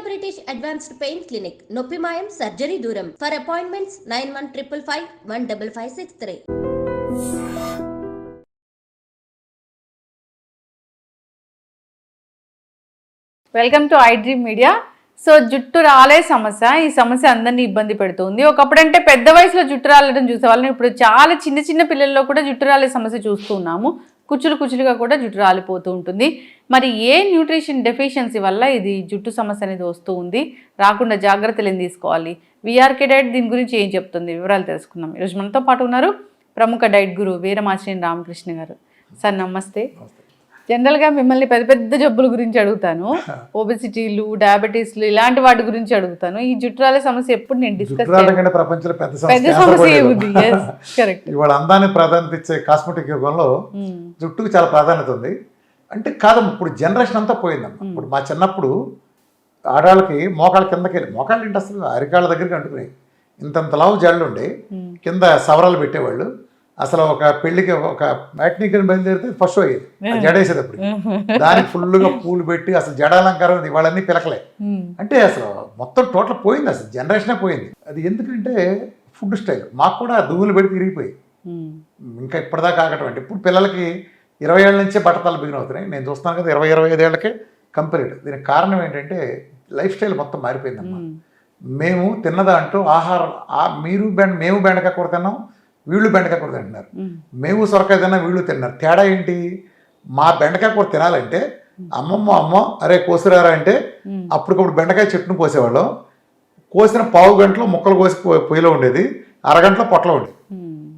British advanced pain clinic, నొప్పి మాయం, surgery దూరం. For appointments 9155515563. Welcome to I dream media. So జుట్టు రాలే సమస్య, ఈ సమస్య అందరినీ ఇబ్బంది పెడుతుంది. ఒకప్పుడంటే పెద్ద వయసులో జుట్టు రాలడం చూసేవాళ్ళని, ఇప్పుడు చాలా చిన్న చిన్న పిల్లల్లో కూడా జుట్టు రాలే సమస్య చూస్తున్నాము. కుచ్చులుగా కూడా జుట్టు రాలిపోతూ ఉంటుంది. మరి ఏ న్యూట్రిషన్ డెఫిషియన్సీ వల్ల ఇది జుట్టు సమస్య అనేది వస్తూ ఉంది, రాకుండా జాగ్రత్తలు ఏం తీసుకోవాలి, విఆర్కే డైట్ దీని గురించి ఏం చెప్తుంది, వివరాలు తెలుసుకుందాం. ఈరోజు మనతో పాటు ఉన్నారు ప్రముఖ డైట్ గురు వీరమాచినేని రామకృష్ణ గారు. సార్ నమస్తే. జనరల్గా మిమ్మల్ని పెద్ద పెద్ద జబ్బుల గురించి అడుగుతాను, ఒబెసిటీలు, డయాబెటీస్లు, ఇలాంటి వాటి గురించి అడుగుతాను. ఈ జుట్రాల సమస్య ఎప్పుడు నేను డిస్కస్ ప్రపంచంలో పెద్ద సమస్య ఉంది. కరెక్ట్. ఇవాళ అందాన్ని ప్రాధాన్యత ఇచ్చే కాస్మెటిక్ యుగంలో జుట్టుకు చాలా ప్రాధాన్యత ఉంది. అంటే కాదమ్మ, ఇప్పుడు జనరేషన్ అంతా పోయిందమ్మ. ఇప్పుడు మా చిన్నప్పుడు ఆడవాళ్ళకి మోకాళ్ళ కిందకి వెళ్ళి, మోకాళ్ళు ఏంటి అసలు అరికాళ్ళ దగ్గరికి అంటుకున్నాయి, ఇంతంత లావు జళ్ళు ఉండే, కింద సవరాలు పెట్టేవాళ్ళు. అసలు ఒక పెళ్లికి ఒక మ్యాట్నీకి బయలుదేరితే ఫస్ట్ అయ్యేది జడేసేటప్పుడు, దానికి ఫుల్గా పూలు పెట్టి అసలు జడాలంకారం ఇవాళన్నీ పిలకలే. అంటే అసలు మొత్తం టోటల్ పోయింది, అసలు జనరేషనే పోయింది. అది ఎందుకంటే ఫుడ్ స్టైల్. మాకు కూడా దువ్వులు పెట్టి తిరిగిపోయి ఇంకా ఇప్పటిదాకా ఆగటం. అంటే ఇప్పుడు పిల్లలకి 20 ఏళ్ళ నుంచే బట్టతలు బిగిన అవుతున్నాయి. నేను చూస్తాను కదా 20-25 ఏళ్ళకే కంప్లీట్. దీనికి కారణం ఏంటంటే లైఫ్ స్టైల్ మొత్తం మారిపోయిందమ్మా. మేము తిన్నదాంట్లో ఆహారం, మేము బెండకాయ కూర తిన్నాం, వీళ్ళు బెండకాయ కూర తింటున్నారు. మేము సొరకాయ తిన్నా, వీళ్ళు తిన్నారు. తేడా ఏంటి? మా బెండకాయ కూర తినాలంటే అమ్మ అరే కోసిరారా అంటే అప్పటికప్పుడు బెండకాయ చెట్టును కోసేవాళ్ళం. కోసిన పావు గంటలో ముక్కలు కోసి పొయ్యిలో ఉండేది, అరగంటలో పొట్టలో ఉండేది.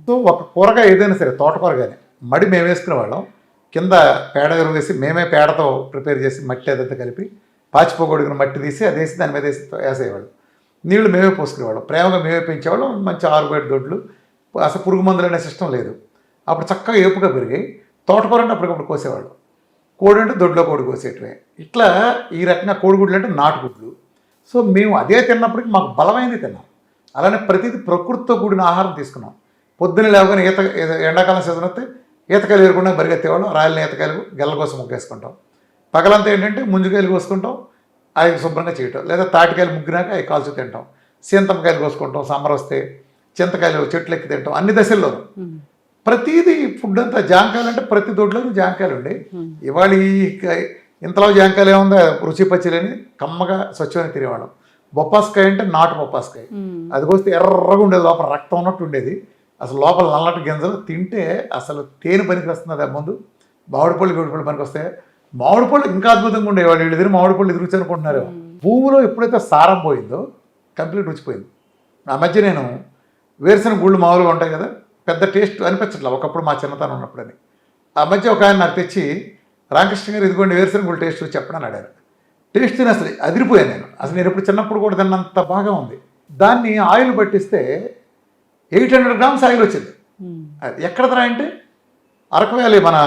సో ఒక కూరగాయ ఏదైనా సరే, తోటకూర కానీ మడి మేము వేసుకునేవాళ్ళం. కింద పేడ ఎరువు వేసి మేమే పేడతో ప్రిపేర్ చేసి మట్టి అదంతా కలిపి పాచిపోగొడిగిన మట్టి తీసి అది వేసి దాని మీద వేసి వేసేవాళ్ళం. నీళ్లు మేమే పోసుకునేవాళ్ళం, ప్రేమగా మేమే పెంచేవాళ్ళం. మంచి 6 దొడ్లు, అసలు పురుగు మందులు అనే సిస్టమ్ లేదు. అప్పుడు చక్కగా ఏపుగా పెరిగాయి. తోటకూర అంటే అప్పటికప్పుడు కోసేవాళ్ళు, కోడి అంటే దొడ్లో కోడి కోసేటివే. ఇట్లా ఈ రకంగా కోడిగుడ్లు అంటే నాటుగుడ్లు. సో మేము అదే తిన్నప్పటికీ మాకు బలమైనది తిన్నాం. అలానే ప్రతిదీ ప్రకృతితో కూడిన ఆహారం తీసుకున్నాం. పొద్దున్న లేవగానే ఎండాకాలం సీజన్ వస్తే ఈతకాయలు ఏరుకుండా పరిగెత్తేవాళ్ళం. రాయలని ఈతకాయలు గెల్ల కోసం ముగ్గేసుకుంటాం. పగలంతా ఏంటంటే ముంజుకాయలు కోసుకుంటాం, అవి శుభ్రంగా చేయటం, లేదా తాటికాయలు ముగ్గినాక అవి కాల్చి తింటాం. సీంతమ్మకాయలు కోసుకుంటాం, సమ్మర్ వస్తే చింతకాయలు చెట్లు ఎక్కి తింటాం. అన్ని దశల్లో ప్రతిదీ ఫుడ్ అంతా. జాంకాయలు అంటే ప్రతి దొడ్లోనూ జాంకాయలు ఉండే. ఇవాళ ఇంతలో జాంకాయలు ఏముందో రుచి పచ్చిలేని కమ్మగా స్వచ్ఛమైన తినేవాళ్ళం. బొప్పాస్కాయ అంటే నాటు బొప్పాస్కాయ, అది కోస్తే ఎర్రగా ఉండేది, లోపల రక్తం ఉన్నట్టు ఉండేది. అసలు లోపల నల్లటి గింజలు తింటే అసలు తేనె పనికి వస్తుంది. అది ముందు మామిడి పళ్ళు పనికి వస్తాయి. మామిడి పళ్ళు ఇంకా అద్భుతంగా ఉండేవాళ్ళు. వీళ్ళు ఎదురు మామిడి పళ్ళు రుచి అనుకుంటున్నారు. భూమిలో ఎప్పుడైతే సారం పోయిందో కంప్లీట్ రుచిపోయింది. ఆ మధ్య నేను వేరుశనగ గుళ్ళు మామూలుగా ఉంటాయి కదా, పెద్ద టేస్ట్ అనిపించట్లేదు ఒకప్పుడు మా చిన్నతనం ఉన్నప్పుడని. ఆ మధ్య ఒక ఆయన నాకు తెచ్చి, రామకృష్ణ గారు ఇదిగోండి వేరుశనగ గుళ్ళు టేస్ట్ చెప్పడని అడిగారు. టేస్ట్ తిని అసలు అదిరిపోయాను నేను. అసలు నేను ఎప్పుడు చిన్నప్పుడు కూడా తిన్నంత బాగా ఉంది. దాన్ని ఆయిల్ పట్టిస్తే 800 grams ఆయిల్ వచ్చింది. ఎక్కడ ధర అంటే అరకు వ్యాలీ మన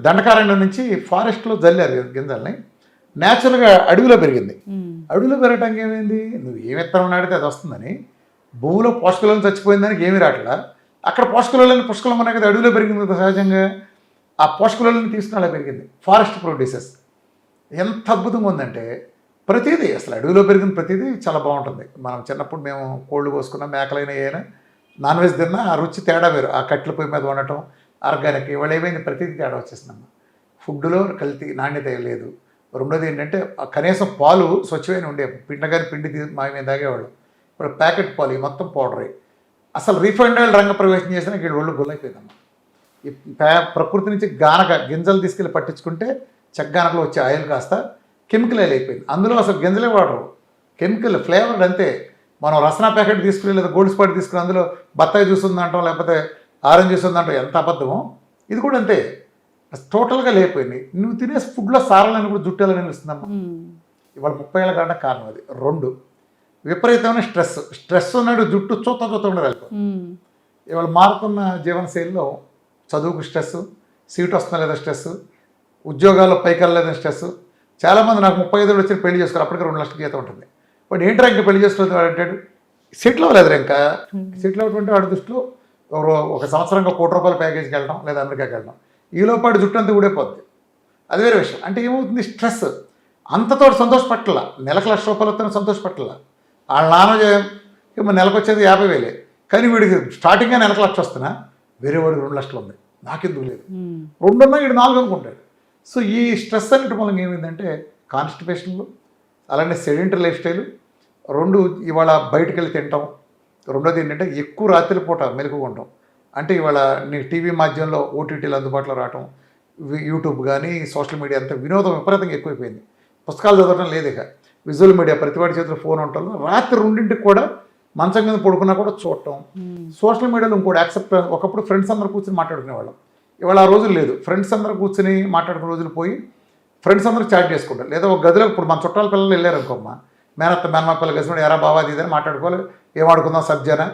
దండకారణ్యం నుంచి ఫారెస్ట్లో జల్లారు గింజల్ని. న్యాచురల్గా అడవిలో పెరిగింది. అడవిలో పెరగటానికి ఏమైంది, నువ్వు ఏ విత్తనం నాడితే అది వస్తుందని. భూమిలో పోషకాలను చచ్చిపోయిందానికి ఏమీ రావట్లా. అక్కడ పోషకాలని పుష్కలం ఉన్నాయి కదా, అడవిలో పెరిగింది కదా సహజంగా. ఆ పోషకాలని తీసుకుని అలా పెరిగింది. ఫారెస్ట్ ప్రొడ్యూసెస్ ఎంత అద్భుతంగా ఉందంటే ప్రతిదీ అసలు అడవిలో పెరిగిన ప్రతిదీ చాలా బాగుంటుంది. మనం చిన్నప్పుడు మేము కోళ్ళు కోసుకున్న మేకలైన ఏమైనా నాన్ వెజ్ తిన్నా ఆ రుచి తేడా వేరు. ఆ కట్టెల పొయ్యి మీద వండటం ఆర్గానిక్. ఇవాళ ఏమైంది, ప్రతిదీ తేడా వచ్చేసిందమ్మా. ఫుడ్లో కల్తీ, నాణ్యత లేదు. రెండోది ఏంటంటే కనీసం పాలు స్వచ్ఛమైన ఉండే, పిండి మేము తాగేవాళ్ళు. ఇప్పుడు ప్యాకెట్ పాలు మొత్తం పౌడర్. అసలు రీఫైండ్ ఆయిల్ రంగ ప్రవేశం చేసినా వీళ్ళు ఒళ్ళు గుల్లైపోయిందమ్మా. ఈ ప్రకృతి నుంచి గింజలు తీసుకెళ్ళి పట్టించుకుంటే చెగ్గానకలో వచ్చే ఆయిల్ కాస్త కెమికల్ ఆయిల్ అయిపోయింది. అందులో అసలు గింజలే వాడరు, కెమికల్ ఫ్లేవర్డ్ అంతే. మనం రసనా ప్యాకెట్ తీసుకుని లేదా గోల్డ్ స్పాట్ తీసుకుని అందులో బత్తాయి జ్యూస్ ఉందంటాం, లేకపోతే ఆరెంజ్ జ్యూస్ ఉందంటాం, ఎంత అబద్ధమో. ఇది కూడా అంతే, టోటల్గా లేకపోయింది. నువ్వు తినే ఫుడ్లో సారాలని కూడా జుట్టాలని నిలుస్తుందమ్మా. ఇవాళ 30 ఏళ్ళ కంటే కారణం అది. 2 విపరీతమైన స్ట్రెస్ ఉన్నాడు, జుట్టు చూత ఉండదు. ఇవాళ మారుతున్న జీవనశైలిలో చదువుకు స్ట్రెస్, సీట్ వస్తున్నా లేదా స్ట్రెస్, ఉద్యోగాల్లో పైకి వెళ్ళలేదని స్ట్రెస్. చాలామంది నాకు 35 ఏళ్ళు వచ్చి పెళ్లి చేసుకోవాలి, అప్పటికే 2 లక్షల జీతం ఉంటుంది. బట్ ఏంట్రా ఇంకా పెళ్లి చేసుకోవాలి వాడు అంటాడు. సెటిల్ అవ్వలేదు ఇంకా. సెటిల్ అవ్వటువంటి వాడి దృష్టిలో ఒక సంవత్సరంగా ₹1,00,00,000 ప్యాకేజ్కి వెళ్ళడం లేదా అమెరికాకి వెళ్ళడం, ఈలోపాటు జుట్టు అంతా ఊడైపోద్ది. అది వేరే విషయం. అంటే ఏమవుతుంది, స్ట్రెస్. అంతతో సంతోషపట్ల, నెలకు ₹1,00,000 వస్తున్న సంతోషపట్ల. వాళ్ళ నాన్న నెలకు వచ్చేది 50,000, కానీ వీడికి స్టార్టింగ్గా నెలకు 1,00,000 వస్తున్నా, వేరే వాడికి 2,00,000 ఉంది, నాకెందుకు లేదు, 2 ఉన్నా వీడు 4 అనుకుంటాడు. సో ఈ స్ట్రెస్ అన్నిటి మూలంగా ఏమైందంటే కాన్స్టిపేషన్లు, అలానే సెడెంటరీ లైఫ్ స్టైల్, 2 ఇవాళ బయటకు వెళ్ళి తింటాం, రెండోది ఏంటంటే ఎక్కువ రాత్రి పూట మెలకుగా ఉంటాం. అంటే ఇవాళ నీకు టీవీ మాధ్యమంలో ఓటీటీలు అందుబాటులో రావటం, యూట్యూబ్ కానీ సోషల్ మీడియా అంతా వినోదం విపరీతంగా ఎక్కువైపోయింది. పుస్తకాలు చదవటం లేదు, ఇక విజువల్ మీడియా ప్రతివాడి చేతిలో ఫోన్ ఉండటం, రాత్రి 2ంటికి కూడా మంచం కింద పడుకున్నా కూడా చూడటం. సోషల్ మీడియాలో ఇంకోటి యాక్సెప్ట్, ఒకప్పుడు ఫ్రెండ్స్ అందరూ కూర్చొని మాట్లాడుకునేవాళ్ళం, ఇవాళ ఆ రోజులు లేదు. ఫ్రెండ్స్ అందరూ కూర్చొని మాట్లాడుకునే రోజులు పోయి ఫ్రెండ్స్ అందరూ చాట్ చేసుకుంటారు. లేదా ఒక గదిలో ఇప్పుడు మన చుట్టాల పిల్లలు వెళ్ళారు అనుకోమ్మ, మేనత్త మేనమా పిల్లలు కలిసి ఎరా బావా ఇదని మాట్లాడుకోవాలి, ఏం ఆడుకుందాం సబ్జానా,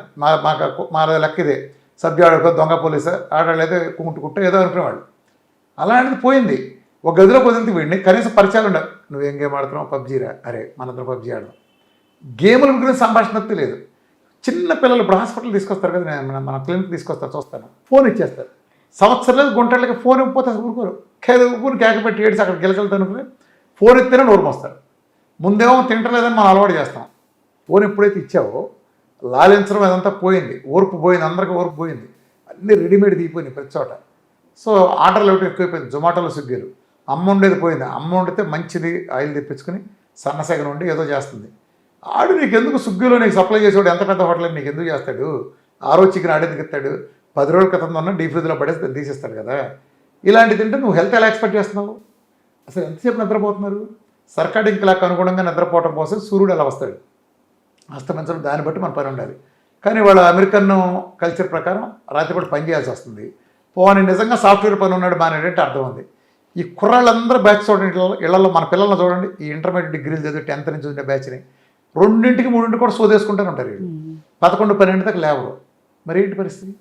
మా లెక్క ఇదే సబ్జా ఆడుకో, దొంగ పోలీసు ఆడలేదు, కుంటుకుంటే ఏదో అనుకునేవాళ్ళు. అలాంటిది పోయింది. ఒక గదిలో వదిలితే వీడిని కనీసం పరిచయాలు ఉండవు. నువ్వేం గేమ్ ఆడుతున్నావు, పబ్జీరా, అరే మనందరం పబ్జీ ఆడదాం. గేముల గురించి సంభాషణ లేదు. చిన్న పిల్లలు ఇప్పుడు హాస్పిటల్ తీసుకొస్తారు కదా, మన క్లినిక్ తీసుకొస్తారు, చూస్తాను, ఫోన్ ఇచ్చేస్తారు. సంవత్సరాలు గుంటలకి ఫోన్ ఇవ్వకపోతే అసలు ఊరుకోరు, ఊరు కేకపెట్టి ఏడ్చి అక్కడ గెలకెళ్తాను అనుకుని ఫోన్ ఇస్తేనే నోరు మోస్తారు. ముందేమో తింటలేదని మనం అలవాటు చేస్తాం. ఫోన్ ఎప్పుడైతే ఇచ్చావో లాలించడం అదంతా పోయింది, ఓర్పు పోయింది, అందరికీ ఓర్పు పోయింది, అన్నీ రెడీమేడ్ దిగిపోయింది ప్రతి చోట. సో ఆర్డర్లు ఒకటి ఎక్కువైపోయింది, జొమాటోలో స్విగ్గీలు. అమ్మ ఉండేది పోయింది, అమ్మ వండితే మంచిది ఆయిల్ తెప్పించుకుని సన్నసగం ఉండి ఏదో చేస్తుంది. ఆడు నీకు ఎందుకు స్విగ్గీలో నీకు సప్లై చేసేవాడు ఎంత పెద్ద హోటల్ నీకు ఎందుకు చేస్తాడు, ఆ రోజు చికెన్ ఆడేందుకు ఇస్తాడు, 10 రోజుల క్రితం ఉన్న డీప్ ఫ్రిడ్జ్లో పడేసి తీసేస్తాడు కదా. ఇలాంటిది తింటే నువ్వు హెల్త్ ఎలా ఎక్స్పెక్ట్ చేస్తున్నావు? అసలు ఎంతసేపు నిద్రపోతున్నారు? సర్కాడింగ్ క్లాక్ అనుగుణంగా నిద్రపోవటం కోసం సూర్యుడు ఎలా వస్తాడు, అస్తమించడం, దాన్ని బట్టి మన పని ఉండాలి. కానీ వాళ్ళ అమెరికన్ కల్చర్ ప్రకారం రాత్రిపూట పని చేయాల్సి వస్తుంది. పోనీ నిజంగా సాఫ్ట్వేర్ పని ఉన్నాడు మానేటట్టు అర్థం ఉంది. ఈ కుర్రాళ్ళందరూ బ్యాచ్ చూడండి, ఇళ్లలో మన పిల్లలను చూడండి, ఈ ఇంటర్మీడియట్ డిగ్రీలు చదివి 10th నుంచి ఉండే బ్యాచ్ని 2ంటికి 3ంటికి కూడా సోదేసుకుంటూనే ఉంటారు. వీళ్ళు 11, 12 దాకా లేవరు. మరి ఏంటి పరిస్థితి?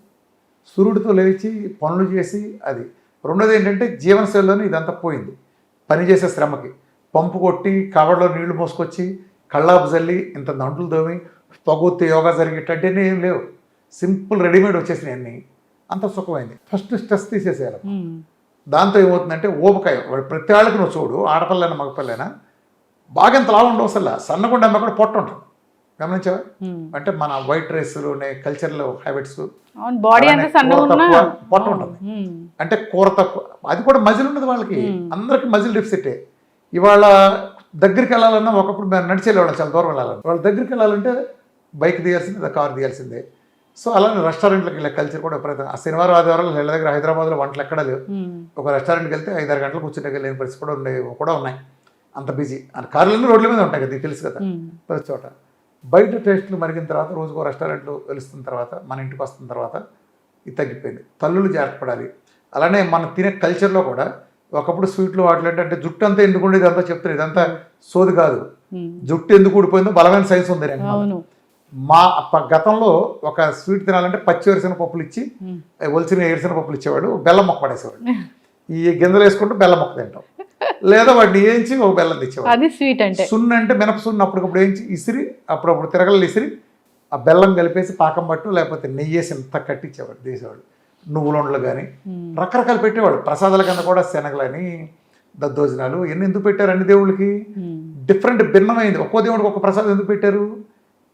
సూర్యుడితో లేచి పనులు చేసి అది. రెండోది ఏంటంటే జీవనశైలిలోనే ఇదంతా పోయింది. పని చేసే శ్రమకి పంపు కొట్టి కవర్లో నీళ్లు మోసుకొచ్చి కళ్ళాపు జల్లి ఇంత దంటులు దోమి పొగొత్తి యోగా జరిగేటంటే ఏం లేవు, సింపుల్ రెడీమేడ్ వచ్చేసినాయి అన్నీ. అంత సుఖమైంది. First stress తీసేసేయాలి. దాంతో ఏమవుతుందంటే ఊబకాయ, వాడు ప్రతి వాళ్ళకి నువ్వు చూడు, ఆడపిల్లైనా మగపిల్లైనా బాగా ఎంత లావు ఉండవు, అసలు సన్నగుండా అమ్మ కూడా పొట్ట ఉంటుంది, గమనించావా? అంటే మన వైట్ రైస్లోనే కల్చర్లో హ్యాబిట్స్ పొట్ట ఉంటుంది. అంటే కూర తక్కువ, అది కూడా మజిల్ ఉండదు వాళ్ళకి, అందరికి మజిల్ డెఫిసిటే. ఇవాళ దగ్గరికి వెళ్ళాలన్నా ఒకప్పుడు మేము నడిచి వెళ్ళేవాళ్ళం, చాలా దూరం వెళ్ళాలని. వాళ్ళ దగ్గరికి వెళ్ళాలంటే బైక్ తీయాల్సిందే, కారు తీయాల్సిందే. సో అలానే రెస్టారెంట్లకు వెళ్ళే కల్చర్ కూడా విపరీతం. ఆ శనివారం ఆదివారాలు వీళ్ళ దగ్గర హైదరాబాద్లో వంటలు ఎక్కడా లేవు. ఒక రెస్టారెంట్కి వెళ్తే 5-6 గంటలు కూర్చుంటే లేని పరిస్థితి కూడా ఉన్నాయి. అంత బిజీ. కార్లన్నీ రోడ్ల మీద ఉంటాయి కదా, తెలుసు కదా ప్రతి చోట. బయట టేస్ట్లు మరిగిన తర్వాత, రోజుకో రెస్టారెంట్లు వెలుస్తున్న తర్వాత, మన ఇంటికి వస్తున్న తర్వాత ఇది తగ్గిపోయింది. తల్లులు జాగ్రత్త పడాలి. అలానే మనం తినే కల్చర్లో కూడా ఒకప్పుడు స్వీట్లు వాటిలో అంటే జుట్టు అంతా ఎందుకు ఉండేది అంతా చెప్తారు, ఇదంతా సోది కాదు. జుట్టు ఎందుకు ఊడిపోయిందో బలమైన సైన్స్ ఉంది. మా గతంలో ఒక స్వీట్ తినాలంటే పచ్చి వేరుశెనగ పప్పులు ఇచ్చి, ఒలిచిన వేరుశెనగ పప్పులు ఇచ్చేవాడు, బెల్లం మొక్క పడేసేవాడు. ఈ గింజలు వేసుకుంటూ బెల్లం మొక్క తింటాం, లేదా వాటిని వేయించి ఒక బెల్లం తెచ్చేవాడు. అది స్వీట్ అంటే సున్ను, అంటే మినప సున్ను అప్పటికప్పుడు వేయించి ఇసిరి, అప్పుడప్పుడు తిరగలు ఇసిరి ఆ బెల్లం కలిపేసి పాకం పట్టు, లేకపోతే నెయ్యి వేసి ఇంత కట్టించేవాడు, తీసేవాడు. నువ్వులుండలు కానీ రకరకాలు పెట్టేవాడు. ప్రసాదాల కింద కూడా శనగలని, దద్దోజనాలు ఎన్ని ఎందుకు పెట్టారు? అన్ని దేవుళ్ళకి డిఫరెంట్ భిన్నమైంది. ఒక్కో దేవుడికి ఒక్క ప్రసాదం ఎందుకు పెట్టారు?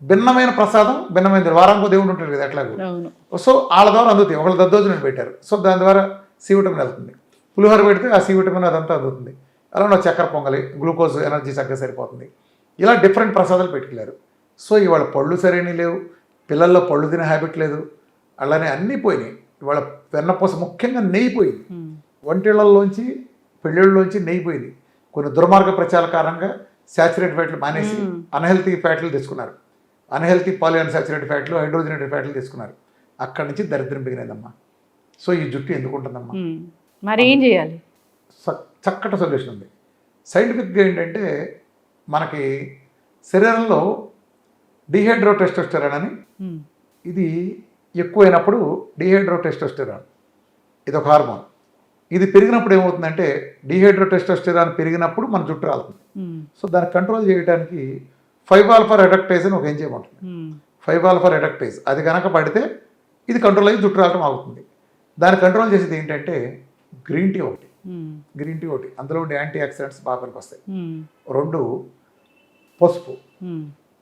భిన్నమైన ప్రసాదం, భిన్నమైనది. వారానికో దేవుడు ఉంటాడు కదా ఎట్లాగో. సో వాళ్ళ ద్వారా అందుతాయి. ఒకళ్ళు దద్దోజనం పెట్టారు, సో దాని ద్వారా సి విటమిన్ వెళ్తుంది. పులిహోర పెడితే ఆ సి విటమిన్ అదంతా అందుతుంది. అలా చక్కెర పొంగలి, గ్లూకోజ్ ఎనర్జీ చక్కగా సరిపోతుంది. ఇలా డిఫరెంట్ ప్రసాదాలు పెట్టుకెళ్ళారు. సో ఇవాళ పళ్ళు సరైనవి లేవు, పిల్లల్లో పళ్ళు తినే హ్యాబిట్ లేదు, అలానే అన్నీ పోయినాయి. ఇవాళ వెన్నపూస, ముఖ్యంగా నెయ్యి పోయింది. వంటిళ్లలోంచి పెళ్ళిళ్ళలోంచి నెయ్యి పోయింది. కొన్ని దుర్మార్గ ప్రచారాల కారణంగా శాచురేటెడ్ ఫ్యాట్లు మానేసి అన్హెల్తీ ఫ్యాట్లు తెచ్చుకున్నారు. అన్హెల్తీ పాలిఅన్సాచురేటెడ్ ఫ్యాట్లు, హైడ్రోజనేటెడ్ ఫ్యాట్లు తీసుకున్నారు. అక్కడి నుంచి దరిద్రం బిగినదమ్మా. సో ఈ జుట్టు ఎందుకు ఉంటుందమ్మా? మరి ఏం చేయాలి? చక్కటి సొల్యూషన్ ఉంది. సైంటిఫిక్గా ఏంటంటే మనకి శరీరంలో డిహైడ్రోటెస్టోస్టెరాన్ అని, ఇది ఎక్కువైనప్పుడు డిహైడ్రోటెస్టోస్టెరాన్ ఇది ఒక హార్మోన్. ఇది పెరిగినప్పుడు ఏమవుతుందంటే, డిహైడ్రోటెస్టోస్టెరాన్ పెరిగినప్పుడు మన జుట్టు రాలుతుంది. సో దాన్ని కంట్రోల్ చేయడానికి 5-ఆల్ఫా రెడక్టేజ్ అని ఒక ఎంజైమ్ ఉంటుంది. 5-ఆల్ఫా రెడక్టేజ్ అది కనుక పడితే ఇది కంట్రోల్ అయ్యి జుట్టు రావడం అవుతుంది. దాన్ని కంట్రోల్ చేసేది ఏంటంటే గ్రీన్ టీ ఒకటి. గ్రీన్ టీ ఒకటి, అందులో ఉండే యాంటీ ఆక్సిడెంట్స్ బాగా పనికి వస్తాయి. 2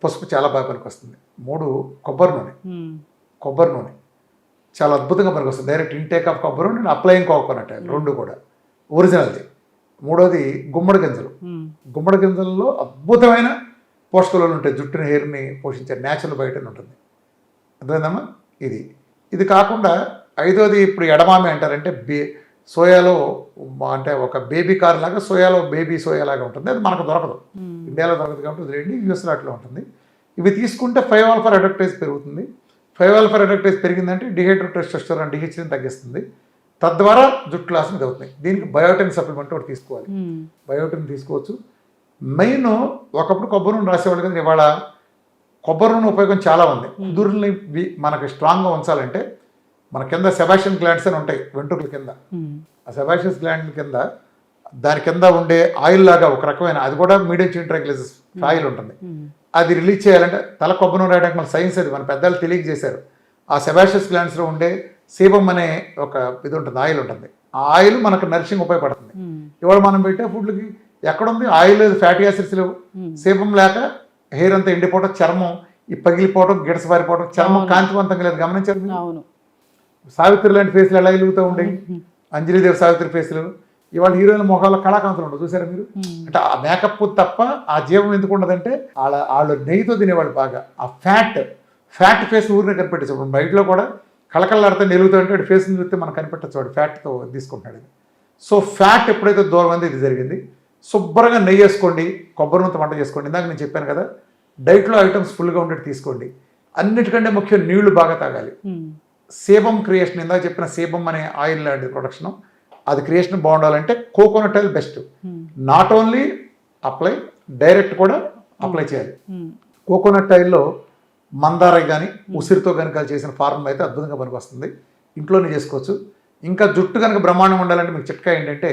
పసుపు చాలా బాగా పనికి వస్తుంది. 3 కొబ్బరి నూనె చాలా అద్భుతంగా పనికి వస్తుంది. డైరెక్ట్ ఇంటేక్ ఆఫ్ కొబ్బరి నూనె, అప్లయింగ్ కోకోనట్ ఆయిల్ 2 కూడా ఒరిజినల్ది. 3వది గుమ్మడి గింజలలో అద్భుతమైన పోషకాలు ఉంటాయి, జుట్టుని హెయిర్ని పోషించే న్యాచురల్ బయటని ఉంటుంది. అర్థమైందమ్మా? ఇది కాకుండా 5వది ఇప్పుడు ఎడమామి అంటారంటే సోయాలో అంటే ఒక బేబీ కార్ లాగా సోయాలో బేబీ సోయా లాగా ఉంటుంది. అది మనకు దొరకదు, ఇండియాలో దొరకదు కాబట్టి వదిలేండి, యూఎస్లో అట్లా ఉంటుంది. ఇవి తీసుకుంటే 5-ఆల్ఫా రెడక్టేజ్ పెరుగుతుంది. 5-ఆల్ఫా రెడక్టేజ్ పెరిగిందంటే డిహైడ్రోటెస్టోస్టెరాన్ DHని తగ్గిస్తుంది. తద్వారా జుట్టు లాస్ని అవుతుంది. దీనికి బయోటిన్ సప్లిమెంట్ ఒకటి తీసుకోవాలి. బయోటిన్ తీసుకోవచ్చు. మెయిన్ ఒకప్పుడు కొబ్బరి నూనె రాసేవాళ్ళు కదా, ఇవాళ కొబ్బరి నూనె ఉపయోగం చాలా ఉంది. కుదురుని మనకి స్ట్రాంగ్గా ఉంచాలంటే మన కింద సెబాషియన్ గ్లాండ్స్ అని ఉంటాయి వెంట్రుకల కింద. ఆ సెబాషియస్ గ్లాండ్ కింద దాని కింద ఉండే ఆయిల్ లాగా ఒక రకమైన, అది కూడా మీడియం చైన్ ట్రైగ్లిసరైడ్స్ ఆయిల్ ఉంటుంది. అది రిలీజ్ చేయాలంటే తల కొబ్బరి నూనె రాయడానికి మన సైన్స్ అది మన పెద్దలు తెలియజేశారు. ఆ సెబాషియస్ గ్లాండ్స్లో ఉండే సేబమ్ అనే ఒక ఇది ఉంటుంది, ఆయిల్ ఉంటుంది. ఆ ఆయిల్ మనకు నరిషింగ్ ఉపయోగపడుతుంది. ఇవాళ మనం పెట్టే ఫుడ్లకి ఎక్కడుంది ఆయిల్ లేదు, ఫ్యాటీ యాసిడ్స్ లేవు, సేబమ్ లేక హెయిర్ అంతా ఎండిపోవడం, చర్మం ఈ పగిలిపోవడం, గిడస పారిపోవడం, చర్మం కాంతివంతంగా లేదు. గమనించారు? సావిత్రి లాంటి ఫేస్లు ఎలా వెలుగుతూ ఉండేవి, అంజలిదేవి సావిత్రి ఫేస్లు. ఇవాళ హీరోయిన్ మొహాల్లో కళాకాంతులు ఉండవు, చూసారా మీరు? అంటే ఆ మేకప్ తప్ప ఆ జీవం ఎందుకు ఉండదంటే వాళ్ళు నెయ్యితో తినేవాళ్ళు బాగా. ఆ ఫ్యాట్ ఫేస్ ఊరినే కనిపెట్టేసి ఇప్పుడు బయటలో కూడా కళకళలాడితే నిలుగుతూ అంటే వాడి ఫేస్ని చూస్తే మనకు కనిపెట్టచ్చు, వాడు ఫ్యాట్తో తీసుకుంటాడు. సో ఫ్యాట్ ఎప్పుడైతే దూరం అంది ఇది జరిగింది. శుభ్రంగా నెయ్యి వేసుకోండి, కొబ్బరి నూనె వంట చేసుకోండి. ఇందాక నేను చెప్పాను కదా, డైట్లో ఐటమ్స్ ఫుల్గా ఉండేది తీసుకోండి. అన్నిటికంటే ముఖ్యం నీళ్లు బాగా తాగాలి. సేబమ్ క్రియేషన్, ఇందాక చెప్పిన సేబమ్ అనే ఆయిల్ లాంటి ప్రొడక్షన్, అది క్రియేషన్ బాగుండాలంటే coconut oil best. Not only apply, direct కూడా అప్లై చేయాలి. కోకోనట్ ఆయిల్లో మందార కానీ ఉసిరితో కనుక చేసిన ఫార్ములా అయితే అద్భుతంగా పనికి వస్తుంది. ఇంట్లోనే చేసుకోవచ్చు. ఇంకా జుట్టు కనుక బ్రహ్మాండం ఉండాలంటే మీకు చిట్కా ఏంటంటే,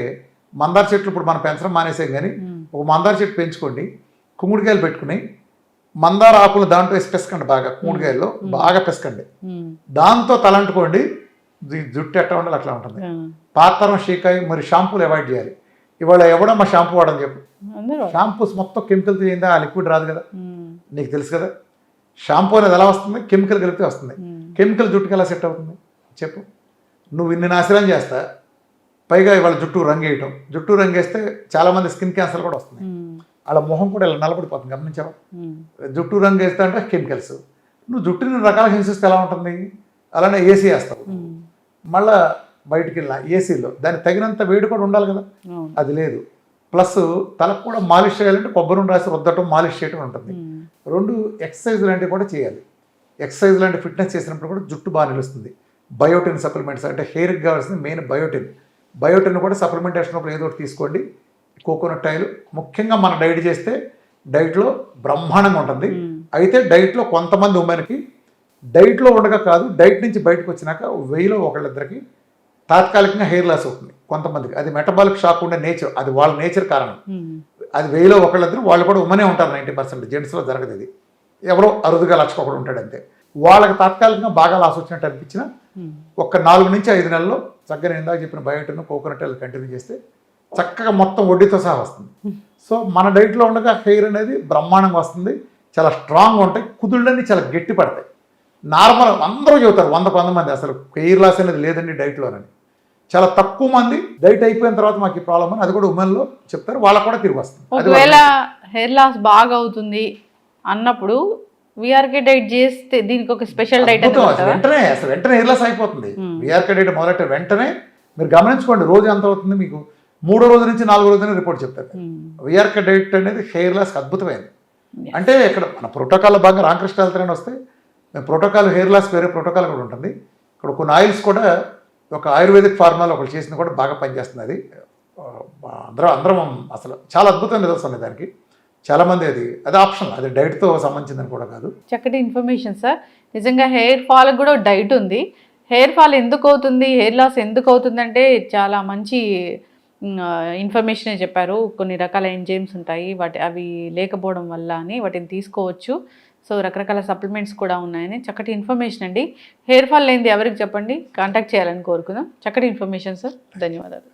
మందార చెట్లు ఇప్పుడు మనం పెంచడం మానేసాం కానీ ఒక మందార చెట్టు పెంచుకోండి, కుమ్ముడికాయలు పెట్టుకుని మందార ఆకులు దాంట్లో వేసి పెసకండి, బాగా కుమ్ముడికాయల్లో బాగా పెసకండి, దాంతో తలంటుకోండి. జుట్టు ఎట్లా ఉండాలి అట్లా ఉంటుంది. పాతరం షీకాయ. మరి షాంపూలు అవాయిడ్ చేయాలి. ఇవాళ ఎవడో మా షాంపూ వాడని చెప్పు, షాంపూస్ మొత్తం కెమికల్ చేయిందా, ఆ లిక్విడ్ రాదు కదా, నీకు తెలుసు కదా. షాంపూ అనేది ఎలా వస్తుంది? కెమికల్ కలిపితే వస్తుంది. కెమికల్ జుట్టుకి ఎలా సెట్ అవుతుంది చెప్పు? నువ్వు ఇన్ని నాశనం చేస్తా, పైగా ఇవాళ జుట్టు రంగు వేయటం, జుట్టు రంగు వేస్తే చాలామంది స్కిన్ క్యాన్సర్ కూడా వస్తుంది. అలా మొహం కూడా ఇలా నలబడిపోతుంది, గమనించావా? జుట్టు రంగు వేస్తా అంటే కెమికల్స్. నువ్వు జుట్టుని రకాల హింసిస్తే ఎలా ఉంటుంది? అలానే ఏసీ వేస్తావు, మళ్ళీ బయటికి వెళ్ళిన ఏసీలో దానికి తగినంత వేడి కూడా ఉండాలి కదా, అది లేదు. ప్లస్ తలకు కూడా మాలిష్ చేయాలంటే కొబ్బరి నూనె రాసి రుద్దటం, మాలిష్ చేయటం ఉంటుంది. 2 ఎక్సర్సైజ్ లాంటివి కూడా చేయాలి. ఎక్సర్సైజ్ లాంటి ఫిట్నెస్ చేసినప్పుడు కూడా జుట్టు బాగా నిలుస్తుంది. బయోటిన్ సప్లిమెంట్స్ అంటే హెయిర్కి కావాల్సింది మెయిన్ బయోటిన్ కూడా సప్లిమెంటేషన్ అప్పుడు ఏదో ఒకటి తీసుకోండి. కోకోనట్ ఆయిల్ ముఖ్యంగా మనం డైట్ చేస్తే డైట్లో బ్రహ్మాండంగా ఉంటుంది. అయితే డైట్లో కొంతమంది ఉమెన్కి డైట్లో ఉండగా కాదు, డైట్ నుంచి బయటకు వచ్చినాక 1000లో ఒకళ్ళిద్దరికి తాత్కాలికంగా హెయిర్ లాస్ అవుతుంది కొంతమందికి. అది మెటబాలిక్ షాక్ ఉండే నేచర్, అది వాళ్ళ నేచర్ కారణం. అది 1000లో ఒకళ్ళిద్దరు, వాళ్ళు కూడా ఉమెనే ఉంటారు. 90% జెంట్స్లో జరగదు. ఇది ఎవరో అరుదుగా లక్షకొకడు ఉంటాడు అంతే. వాళ్ళకి తాత్కాలికంగా బాగా లాస్ వచ్చినట్టు అనిపించిన ఒక 4 నుంచి 5 నెలల్లో చక్కగా ఇందాక చెప్పిన బయోటిన్ కోకోనట్ ఆయిల్ కంటిన్యూ చేస్తే చక్కగా మొత్తం వడ్డీతో సహా వస్తుంది. సో మన డైట్లో ఉండగా హెయిర్ అనేది బ్రహ్మాండంగా వస్తుంది, చాలా స్ట్రాంగ్గా ఉంటాయి, కుదుళ్ళన్నీ చాలా గట్టి పడతాయి. నార్మల్ అందరూ చెబుతారు 100 మంది అసలు హెయిర్ లాస్ అనేది లేదండి డైట్లోనని. చాలా తక్కువ మంది డైట్ అయిపోయిన తర్వాత మాకు ఈ ప్రాబ్లం అని, అది కూడా ఉమెన్లో చెప్తారు, వాళ్ళకు కూడా తిరిగి వస్తుంది. ఒకవేళ హెయిర్ లాస్ బాగా అవుతుంది అన్నప్పుడు విఆర్కే డైట్ చేస్తే దీనికి ఒక స్పెషల్ డైట్ వెంటనే హెయిర్ లాస్ అయిపోతుంది. విఆర్కే డైట్ మొదలెట్టే వెంటనే మీరు గమనించుకోండి, రోజు ఎంత అవుతుంది మీకు 3వ రోజు నుంచి 4వ రోజునే రిపోర్ట్ చెప్తారు. విఆర్కే డైట్ అనేది హెయిర్ లాస్ అద్భుతమైంది. అంటే ఇక్కడ మన ప్రోటోకాల్ భాగంగా రామకృష్ణ హెల్త్ అని వస్తే ప్రోటోకాల్ హెయిర్ లాస్ వేరే ప్రోటోకాల్ కూడా ఉంటుంది. ఇక్కడ కొన్ని ఆయిల్స్ కూడా ఒక ఆయుర్వేదిక్ ఫార్ములాలో ఒకటి చేసిన కూడా బాగా పనిచేస్తుంది. అది అందరం అసలు చాలా అద్భుతమైన రిజల్ట్స్ ఉన్నాయి దానికి. చాలామంది అది ఆప్షన్, అది డైట్తో సంబంధించిందని కూడా కాదు. చక్కటి ఇన్ఫర్మేషన్ సార్. నిజంగా హెయిర్ ఫాల్ కూడా డైట్ ఉంది. హెయిర్ ఫాల్ ఎందుకు అవుతుంది, హెయిర్ లాస్ ఎందుకు అవుతుంది అంటే చాలా మంచి ఇన్ఫర్మేషనే చెప్పారు. కొన్ని రకాల ఎంజైమ్స్ ఉంటాయి, అవి లేకపోవడం వల్ల అని వాటిని తీసుకోవచ్చు. సో రకరకాల సప్లిమెంట్స్ కూడా ఉన్నాయని చక్కటి ఇన్ఫర్మేషన్ అండి. హెయిర్ ఫాల్ లేనిది ఎవరికి చెప్పండి, కాంటాక్ట్ చేయాలని కోరుకుందాం. చక్కటి ఇన్ఫర్మేషన్ సార్, ధన్యవాదాలు.